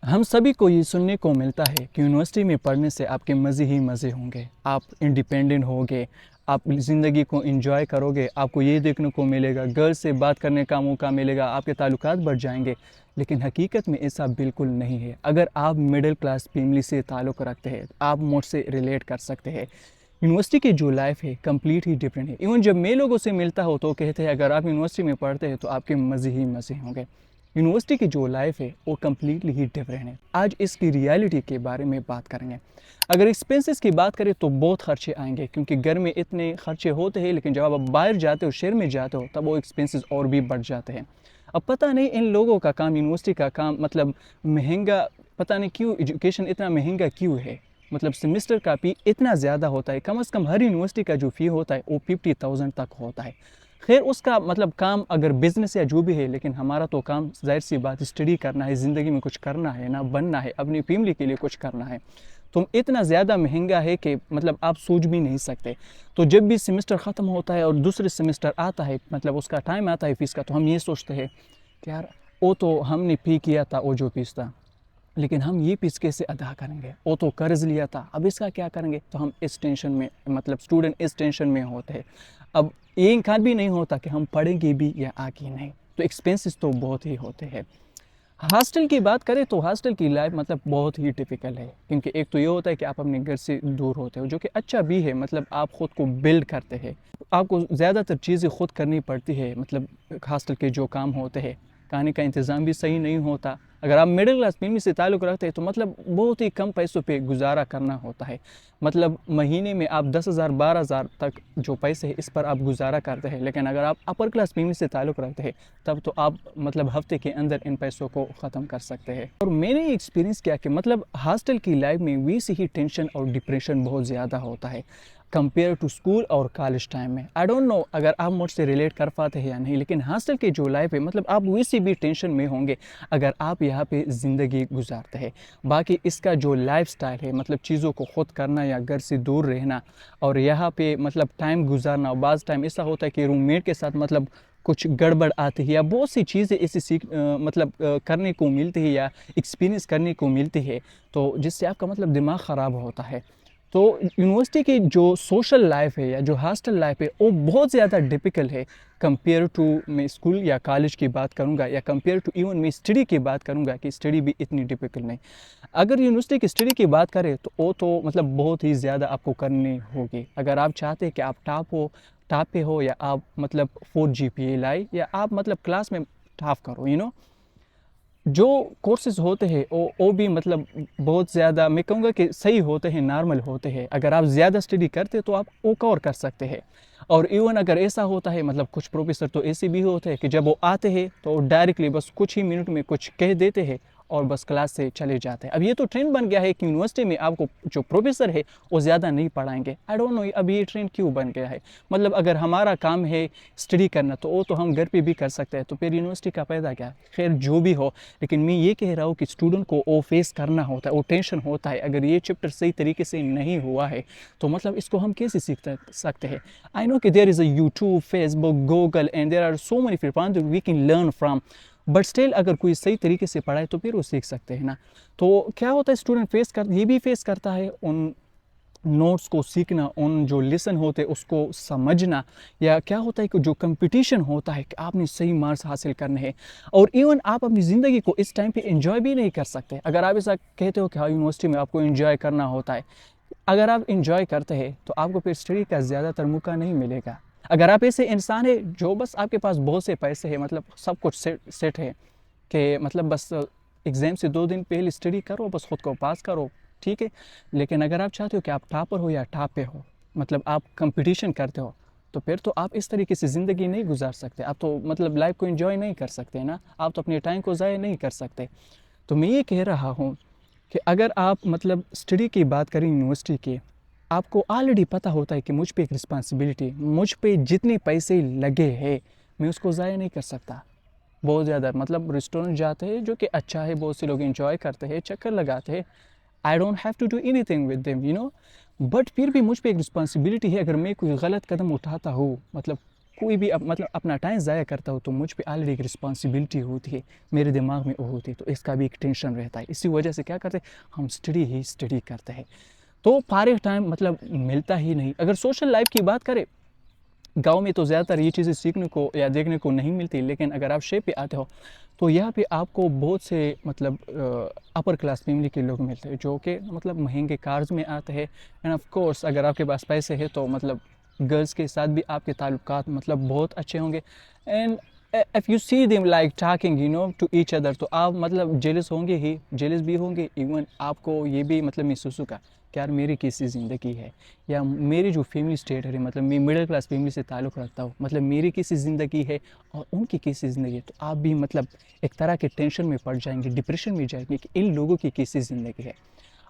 हम सभी को ये सुनने को मिलता है कि यूनिवर्सिटी में पढ़ने से आपके मज़े ही मज़े होंगे। आप इंडिपेंडेंट होगे, आप ज़िंदगी को एंजॉय करोगे, आपको ये देखने को मिलेगा, गर्ल्स से बात करने का मौका मिलेगा, आपके ताल्लुकात बढ़ जाएंगे। लेकिन हकीकत में ऐसा बिल्कुल नहीं है। अगर आप मिडिल क्लास फैमिली से ताल्लुक़ रखते हैं, आप मुझसे रिलेट कर सकते हैं। यूनिवर्सिटी की जो लाइफ है कंप्लीट ही डिफरेंट है। इवन जब मैं लोगों से मिलता हो तो कहते हैं अगर आप यूनिवर्सिटी में पढ़ते हैं तो आपके मज़े ही मज़े होंगे। यूनिवर्सिटी की जो लाइफ है वो कम्प्लीटली ही डिफरेंट है। आज इसकी रियलिटी के बारे में बात करेंगे। अगर एक्सपेंसेस की बात करें तो बहुत खर्चे आएंगे, क्योंकि घर में इतने खर्चे होते हैं, लेकिन जब आप बाहर जाते हो, शहर में जाते हो, तब वो एक्सपेंसेस और भी बढ़ जाते हैं। अब पता नहीं इन लोगों का काम, यूनिवर्सिटी का काम मतलब महंगा, पता नहीं क्यों एजुकेशन इतना महंगा क्यों है। मतलब सेमेस्टर का फ़ी इतना ज़्यादा होता है। कम से कम हर यूनिवर्सिटी का जो फ़ी होता है वो 50,000 तक होता है। खैर उसका मतलब काम अगर बिज़नेस या जो भी है, लेकिन हमारा तो काम ज़ाहिर सी बात स्टडी करना है, ज़िंदगी में कुछ करना है ना, बनना है, अपनी फैमिली के लिए कुछ करना है। तो इतना ज़्यादा महंगा है कि मतलब आप सोच भी नहीं सकते। तो जब भी सेमेस्टर ख़त्म होता है और दूसरे सेमेस्टर आता है, मतलब उसका टाइम आता है फ़ीस का, तो हम ये सोचते हैं कि यार वो तो हमने पे किया था, वो जो फ़ीस था, लेकिन हम ये फ़ीस कैसे अदा करेंगे, वो तो कर्ज़ लिया था, अब इसका क्या करेंगे। तो हम इस टेंशन में, मतलब स्टूडेंट इस टेंशन में होते हैं। अब ये इनकार भी नहीं होता कि हम पढ़ेंगे भी या आगे नहीं। तो एक्सपेंसेस तो बहुत ही होते हैं। हॉस्टल की बात करें तो हॉस्टल की लाइफ मतलब बहुत ही टिपिकल है, क्योंकि एक तो ये होता है कि आप अपने घर से दूर होते हो, जो कि अच्छा भी है। मतलब आप ख़ुद को बिल्ड करते हैं, आपको ज़्यादातर चीज़ें खुद करनी पड़ती है। मतलब हॉस्टल के जो काम होते हैं, खाने का इंतज़ाम भी सही नहीं होता। अगर आप मिडिल क्लास फैमिली से ताल्लुक़ रखते हैं तो मतलब बहुत ही कम पैसों पे गुजारा करना होता है। मतलब महीने में आप 10,000 12,000 तक जो पैसे हैं इस पर आप गुजारा करते हैं। लेकिन अगर आप अपर क्लास फैमिली से ताल्लुक़ रखते हैं तब तो आप मतलब हफ्ते के अंदर इन पैसों को ख़त्म कर सकते हैं। और मैंने एक्सपीरियंस किया कि मतलब हॉस्टल की लाइफ में वैसे ही टेंशन और डिप्रेशन बहुत ज़्यादा होता है कंपेयर टू स्कूल और कॉलेज टाइम में। आई डोंट नो अगर आप मुझसे रिलेट कर पाते हैं या नहीं, लेकिन हॉस्टल की जो लाइफ है मतलब आप वैसे भी टेंशन में होंगे अगर आप यहाँ पे ज़िंदगी गुजारते हैं। बाकी इसका जो लाइफस्टाइल है, मतलब चीज़ों को खुद करना या घर से दूर रहना, और यहाँ पे मतलब टाइम गुजारना। और बाज़ टाइम ऐसा होता है कि रूममेट के साथ मतलब कुछ गड़बड़ आती है या बहुत सी चीज़ें ऐसी करने को मिलती है या एक्सपीरियंस करने को मिलती है, तो जिससे आपका मतलब दिमाग ख़राब होता है। तो यूनिवर्सिटी की जो सोशल लाइफ है या जो हॉस्टल लाइफ है वो बहुत ज़्यादा डिपिकल है कंपेयर टू, मैं स्कूल या कॉलेज की बात करूँगा, या कंपेयर टू इवन मैं स्टडी की बात करूँगा कि स्टडी भी इतनी डिपिकल नहीं। अगर यूनिवर्सिटी की स्टडी की बात करें तो वो तो मतलब बहुत ही ज़्यादा आपको करनी होगी। अगर आप चाहते हैं कि आप टॉप पे हो, या आप मतलब 4 GPA लाए, या आप मतलब क्लास में टॉप करो, जो कोर्सेज़ होते हैं वो भी मतलब बहुत ज़्यादा, मैं कहूँगा कि सही होते हैं, नॉर्मल होते हैं। अगर आप ज़्यादा स्टडी करते तो आप वो कवर कर सकते हैं। और इवन अगर ऐसा होता है, मतलब कुछ प्रोफेसर तो ऐसे भी होते हैं कि जब वो आते हैं तो डायरेक्टली बस कुछ ही मिनट में कुछ कह देते हैं और बस क्लास से चले जाते हैं। अब ये तो ट्रेंड बन गया है कि यूनिवर्सिटी में आपको जो प्रोफेसर है वो ज़्यादा नहीं पढ़ाएंगे। आई डोंट नो अब ये ट्रेंड क्यों बन गया है। मतलब अगर हमारा काम है स्टडी करना तो वो तो हम घर पे भी कर सकते हैं, तो फिर यूनिवर्सिटी का फ़ायदा क्या। खैर जो भी हो, लेकिन मैं ये कह रहा हूँ कि स्टूडेंट को वो फेस करना होता है, वो टेंशन होता है। अगर ये चैप्टर सही तरीके से नहीं हुआ है तो मतलब इसको हम कैसे सीख सकते हैं। आई नो कि there is a YouTube, Facebook, Google and there are so many platforms we can learn from, but still अगर कोई सही तरीके से पढ़ाए तो फिर वो सीख सकते हैं ना। तो क्या होता है, स्टूडेंट ये भी फेस करता है उन नोट्स को सीखना, उन जो लेसन होते हैं उसको समझना, या क्या होता है कि जो कंपटीशन होता है कि आपने सही मार्क्स हासिल करने हैं। और इवन आप अपनी ज़िंदगी को इस टाइम पे एंजॉय भी नहीं कर सकते। अगर आप ऐसा कहते हो कि हाँ यूनिवर्सिटी में आपको एंजॉय करना होता है, अगर आप एंजॉय करते हैं तो आपको फिर स्टडी का ज़्यादातर मौका नहीं मिलेगा। अगर आप ऐसे इंसान है जो बस आपके पास बहुत से पैसे हैं, मतलब सब कुछ सेट है, कि मतलब बस एग्ज़ाम से 2 दिन पहले स्टडी करो, बस खुद को पास करो, ठीक है। लेकिन अगर आप चाहते हो कि आप टॉपर हो या टॉप पे हो, मतलब आप कंपटीशन करते हो, तो फिर तो आप इस तरीके से ज़िंदगी नहीं गुजार सकते। आप तो मतलब लाइफ को एंजॉय नहीं कर सकते ना, आप तो अपने टाइम को ज़ाया नहीं कर सकते। तो मैं ये कह रहा हूँ कि अगर आप मतलब स्टडी की बात करें यूनिवर्सिटी की, आपको ऑलरेडी पता होता है कि मुझ पे एक रिस्पॉन्सिबिलिटी, मुझ पे जितने पैसे लगे हैं मैं उसको ज़ाया नहीं कर सकता। बहुत ज़्यादा मतलब रेस्टोरेंट जाते हैं जो कि अच्छा है, बहुत से लोग एंजॉय करते हैं, चक्कर लगाते हैं। I don't have to do anything with them, but फिर भी मुझ पे एक रिस्पॉन्सिबिलिटी है। अगर मैं कोई गलत कदम उठाता हूँ, मतलब कोई भी मतलब अपना टाइम ज़ाया करता हो तो मुझ पे ऑलरेडी एक रिस्पॉन्सिबिलिटी होती है, मेरे दिमाग में वो होती है, तो इसका भी एक टेंशन रहता है। इसी वजह से क्या करते हैं, हम स्टडी करते हैं, तो फारिग टाइम मतलब मिलता ही नहीं। अगर सोशल लाइफ की बात करें, गाँव में तो ज़्यादातर ये चीज़ें सीखने को या देखने को नहीं मिलती, लेकिन अगर आप शहर पे आते हो तो यहाँ पे आपको बहुत से मतलब अपर क्लास फैमिली के लोग मिलते हैं जो कि मतलब महंगे कार्स में आते हैं। एंड ऑफ कोर्स अगर आपके पास पैसे हैं तो मतलब गर्ल्स के साथ भी आपके ताल्लुकात मतलब बहुत अच्छे होंगे। And if you see them like talking to each other, तो आप मतलब जेलस होंगे ही, जेलस भी होंगे। इवन आपको ये भी मतलब महसूस होगा कि यार मेरी कैसी ज़िंदगी है, या मेरी जो फैमिली स्टेट है, मतलब मैं मिडिल क्लास फैमिली से ताल्लुक़ रखता हूँ, मतलब मेरी कैसी ज़िंदगी है और उनकी कैसी ज़िंदगी है। तो आप भी मतलब एक तरह के टेंशन में पड़ जाएंगे, डिप्रेशन में जाएंगे कि इन लोगों की कैसी ज़िंदगी है।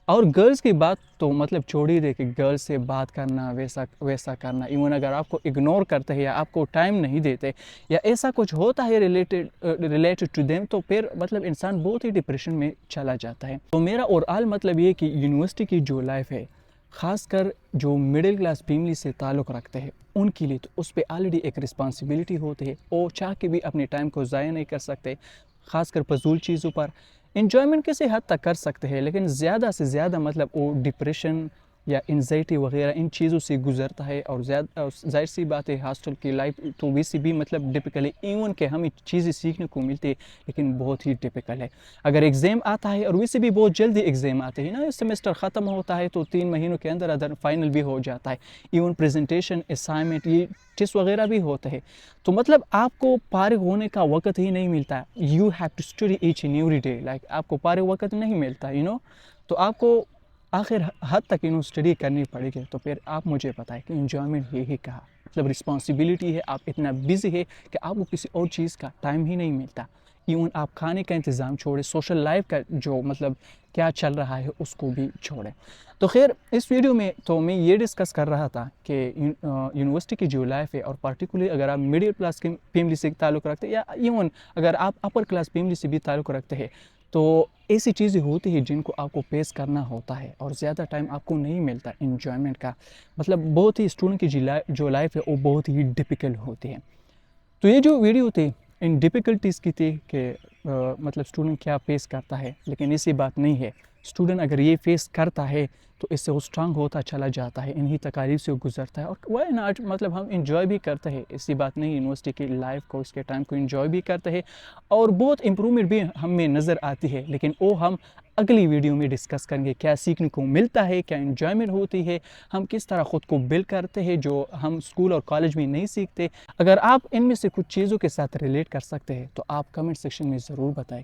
और गर्ल्स की बात तो मतलब छोड़ ही दे कि गर्ल्स से बात करना, वैसा वैसा करना, इवन अगर आपको इग्नोर करते हैं या आपको टाइम नहीं देते या ऐसा कुछ होता है रिलेटेड टू देम, तो फिर मतलब इंसान बहुत ही डिप्रेशन में चला जाता है। तो मेरा ओवरऑल मतलब ये कि यूनिवर्सिटी की जो लाइफ है, ख़ासकर जो मिडिल क्लास फैमिली से ताल्लुक़ रखते हैं उनके लिए, तो उस पर ऑलरेडी एक रिस्पॉन्सिबिलिटी होती है, और चाह के भी अपने टाइम को ज़ाया नहीं कर सकते, ख़ासकर फजूल चीज़ों पर। इन्जॉयमेंट किसी हद तक कर सकते हैं, लेकिन ज़्यादा से ज़्यादा मतलब वो डिप्रेशन या एंजाइटी वगैरह इन चीज़ों से गुजरता है। और ज़्यादा जाहिर सी बात है, हॉस्टल की लाइफ तो वैसे भी मतलब डिपिकल है, इवन के हमें चीज़ें सीखने को मिलती है, लेकिन बहुत ही डिपिकल है। अगर एग्ज़ाम आता है, और वैसे भी बहुत जल्दी एग्ज़ाम आते हैं ना, सेमेस्टर ख़त्म होता है तो 3 महीनों के अंदर अंदर फाइनल भी हो जाता है। इवन प्रेजेंटेशन, असाइनमेंट, ये टेस्ट वगैरह भी होते हैं, तो मतलब आपको फारिग होने का वक़्त ही नहीं मिलता। You have to study each and every day, like आपको फारिग वक़्त नहीं मिलता, तो आपको आखिर हद तक स्टडी करनी पड़ेगी। तो फिर आप मुझे बताएं कि इन्जॉयमेंट ये ही कहा, मतलब रिस्पॉन्सिबिलिटी है, आप इतना बिजी है कि आपको किसी और चीज़ का टाइम ही नहीं मिलता। इवन आप खाने का इंतज़ाम छोड़ें, सोशल लाइफ का जो मतलब क्या चल रहा है उसको भी छोड़ें। तो खैर इस वीडियो में तो मैं ये डिस्कस कर रहा था कि यूनिवर्सिटी की जो लाइफ है, और पर्टिकुलरली अगर आप मिडिल क्लास की फैमिली से ताल्लुक़ रखते हैं, या इवन अगर आप अपर क्लास फैमिली से भी ताल्लुक़ रखते हैं, तो ऐसी चीज़ें होती हैं जिनको आपको फेस करना होता है, और ज़्यादा टाइम आपको नहीं मिलता इन्जॉयमेंट का। मतलब बहुत ही स्टूडेंट की जो लाइफ है वो बहुत ही डिफ़िकल्ट होती है। तो ये जो वीडियो थी इन डिफ़िकल्टीज़ की थी कि मतलब स्टूडेंट क्या फेस करता है, लेकिन ऐसी बात नहीं है। स्टूडेंट अगर ये फेस करता है तो इससे वो स्ट्रांग होता चला जाता है, इन्हीं तकालीफ से वो गुजरता है, और वाई नॉट, मतलब हम इंजॉय भी करते हैं, ऐसी बात नहीं। यूनिवर्सिटी की लाइफ को, इसके टाइम को इंजॉय भी करते हैं, और बहुत इम्प्रूवमेंट भी हमें नज़र आती है, लेकिन वो हम अगली वीडियो में डिस्कस करेंगे। क्या सीखने को मिलता है, क्या इन्जॉयमेंट होती है, हम किस तरह ख़ुद को बिल्ड करते हैं जो हम स्कूल और कॉलेज में नहीं सीखते। अगर आप इनमें से कुछ चीज़ों के साथ रिलेट कर सकते हैं तो आप कमेंट सेक्शन में ज़रूर बताएं।